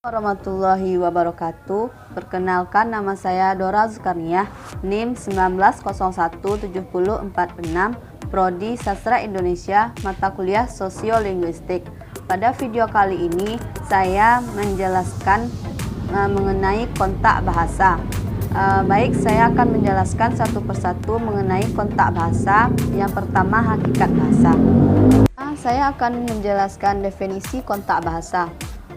Warahmatullahi wabarakatuh. Perkenalkan, nama saya Dora Zulkarniah, NIM 19017046, Prodi Sastra Indonesia, mata kuliah Sosiolinguistik. Pada video kali ini saya menjelaskan mengenai kontak bahasa. Baik, saya akan menjelaskan satu persatu mengenai kontak bahasa. Yang pertama, hakikat bahasa. Saya akan menjelaskan definisi kontak bahasa.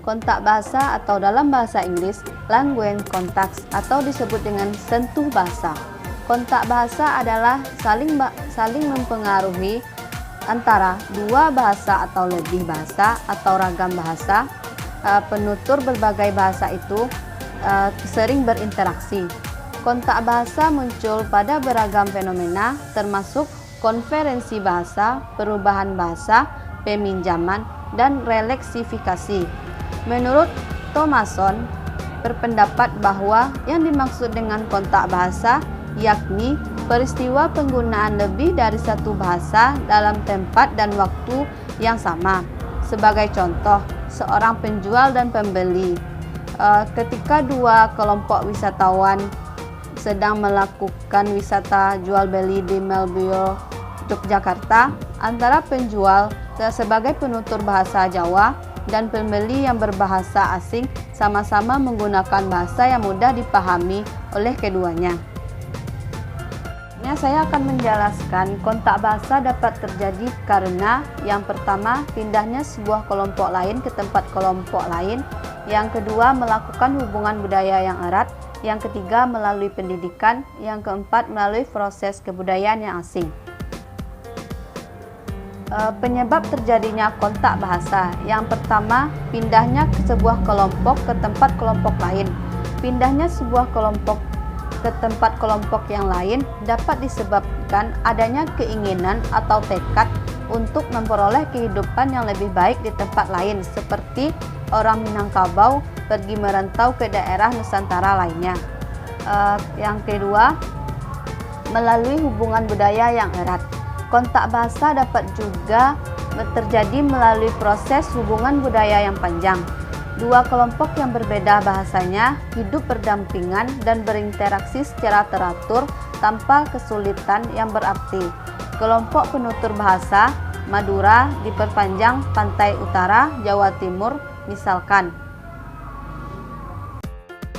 Kontak bahasa atau dalam bahasa Inggris language contacts atau disebut dengan sentuh bahasa. Kontak bahasa adalah saling mempengaruhi antara dua bahasa atau lebih bahasa atau ragam bahasa. Penutur berbagai bahasa itu sering berinteraksi. Kontak bahasa muncul pada beragam fenomena termasuk konferensi bahasa, perubahan bahasa, peminjaman, dan releksifikasi. Menurut Thomason berpendapat bahwa yang dimaksud dengan kontak bahasa yakni peristiwa penggunaan lebih dari satu bahasa dalam tempat dan waktu yang sama. Sebagai contoh, seorang penjual dan pembeli ketika dua kelompok wisatawan sedang melakukan wisata jual beli di Melbourne, Yogyakarta, antara penjual sebagai penutur bahasa Jawa dan pembeli yang berbahasa asing sama-sama menggunakan bahasa yang mudah dipahami oleh keduanya. Saya akan menjelaskan kontak bahasa dapat terjadi karena yang pertama, pindahnya sebuah kelompok lain ke tempat kelompok lain. Yang kedua, melakukan hubungan budaya yang erat. Yang ketiga, melalui pendidikan. Yang keempat, melalui proses kebudayaan yang asing. Penyebab terjadinya kontak bahasa. Yang pertama, pindahnya ke sebuah kelompok ke tempat kelompok lain. Pindahnya sebuah kelompok ke tempat kelompok yang lain dapat disebabkan adanya keinginan atau tekad untuk memperoleh kehidupan yang lebih baik di tempat lain, seperti orang Minangkabau pergi merantau ke daerah Nusantara lainnya. Yang kedua, melalui hubungan budaya yang erat. Kontak bahasa dapat juga terjadi melalui proses hubungan budaya yang panjang. Dua kelompok yang berbeda bahasanya hidup berdampingan dan berinteraksi secara teratur tanpa kesulitan yang berarti. Kelompok penutur bahasa Madura diperpanjang pantai utara Jawa Timur misalkan.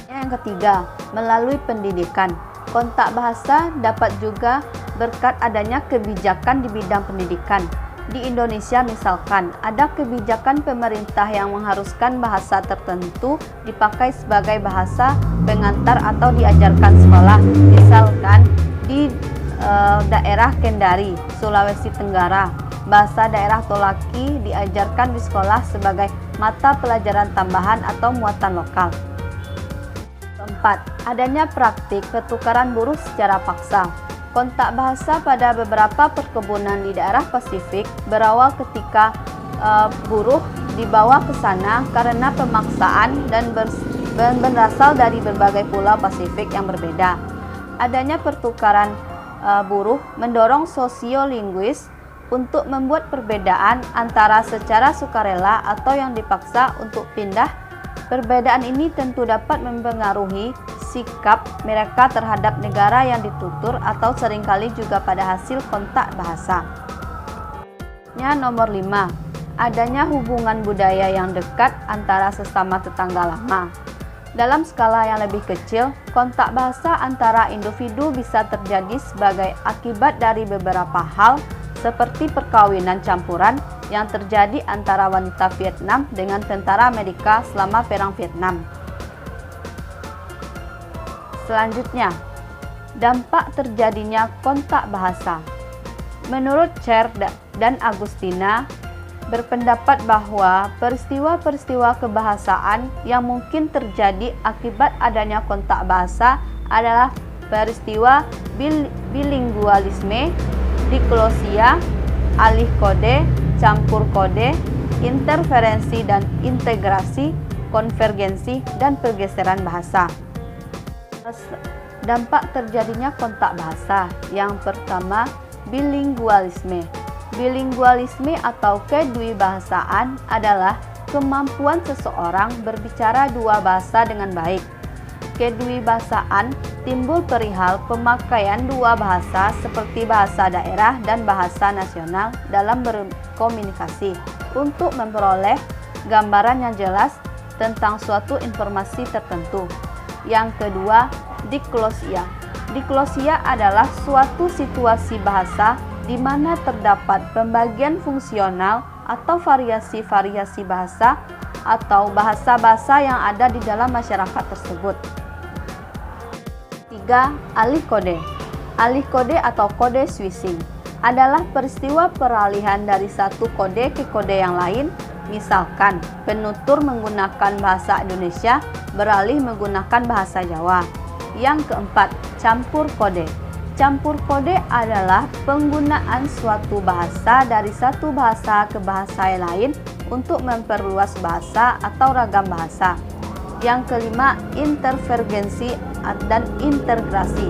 Yang ketiga, melalui pendidikan. Kontak bahasa dapat juga berkat adanya kebijakan di bidang pendidikan. Di Indonesia misalkan, ada kebijakan pemerintah yang mengharuskan bahasa tertentu dipakai sebagai bahasa pengantar atau diajarkan sekolah. Misalkan di daerah Kendari, Sulawesi Tenggara, bahasa daerah Tolaki diajarkan di sekolah sebagai mata pelajaran tambahan atau muatan lokal. Keempat, adanya praktik pertukaran buruh secara paksa. Kontak bahasa pada beberapa perkebunan di daerah Pasifik berawal ketika buruh dibawa ke sana karena pemaksaan dan berasal dari berbagai pulau Pasifik yang berbeda. Adanya pertukaran buruh mendorong sosiolinguis untuk membuat perbedaan antara secara sukarela atau yang dipaksa untuk pindah. Perbedaan ini tentu dapat mempengaruhi sikap mereka terhadap negara yang ditutur atau seringkali juga pada hasil kontak bahasa. Nomor 5, adanya hubungan budaya yang dekat antara sesama tetangga lama. Dalam skala yang lebih kecil, kontak bahasa antara individu bisa terjadi sebagai akibat dari beberapa hal seperti perkawinan campuran yang terjadi antara wanita Vietnam dengan tentara Amerika selama Perang Vietnam. Selanjutnya, dampak terjadinya kontak bahasa. Menurut Cher dan Agustina berpendapat bahwa peristiwa-peristiwa kebahasaan yang mungkin terjadi akibat adanya kontak bahasa adalah peristiwa bilingualisme, diklosia, alih kode, campur kode, interferensi dan integrasi, konvergensi, dan pergeseran bahasa. Dampak terjadinya kontak bahasa. Yang pertama, bilingualisme. Bilingualisme atau kedwibahasaan adalah kemampuan seseorang berbicara dua bahasa dengan baik. Kedewibasaan timbul perihal pemakaian dua bahasa seperti bahasa daerah dan bahasa nasional dalam berkomunikasi untuk memperoleh gambaran yang jelas tentang suatu informasi tertentu. Yang kedua, diklosia. Diklosia adalah suatu situasi bahasa di mana terdapat pembagian fungsional atau variasi-variasi bahasa atau bahasa-bahasa yang ada di dalam masyarakat tersebut. 3. Alih kode. Alih kode atau kode switching adalah peristiwa peralihan dari satu kode ke kode yang lain. Misalkan, penutur menggunakan bahasa Indonesia beralih menggunakan bahasa Jawa. Yang keempat, campur kode. Campur kode adalah penggunaan suatu bahasa dari satu bahasa ke bahasa yang lain untuk memperluas bahasa atau ragam bahasa. Yang kelima, interferensi dan integrasi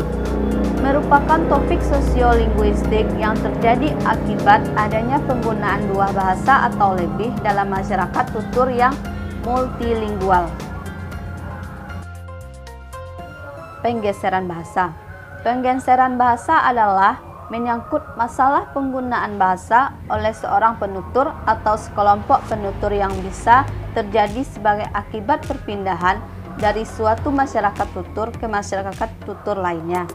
merupakan topik sosiolinguistik yang terjadi akibat adanya penggunaan dua bahasa atau lebih dalam masyarakat tutur yang multilingual. Penggeseran bahasa. Penggeseran bahasa adalah menyangkut masalah penggunaan bahasa oleh seorang penutur atau sekelompok penutur yang bisa terjadi sebagai akibat perpindahan dari suatu masyarakat tutur ke masyarakat tutur lainnya.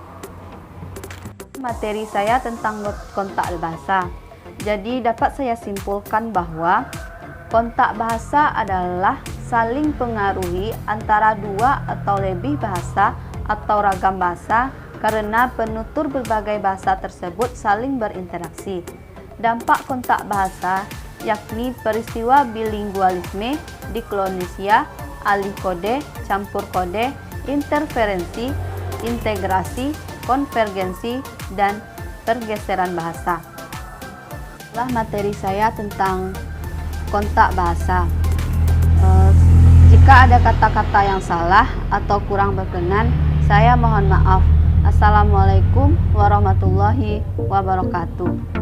Materi saya tentang kontak bahasa. Jadi dapat saya simpulkan bahwa kontak bahasa adalah saling pengaruhi antara dua atau lebih bahasa atau ragam bahasa karena penutur berbagai bahasa tersebut saling berinteraksi. Dampak kontak bahasa yakni peristiwa bilingualisme, diklosia, alih kode, campur kode, interferensi, integrasi, konvergensi, dan pergeseran bahasa. Itulah materi saya tentang kontak bahasa. Jika ada kata-kata yang salah atau kurang berkenan, saya mohon maaf. Assalamualaikum warahmatullahi wabarakatuh.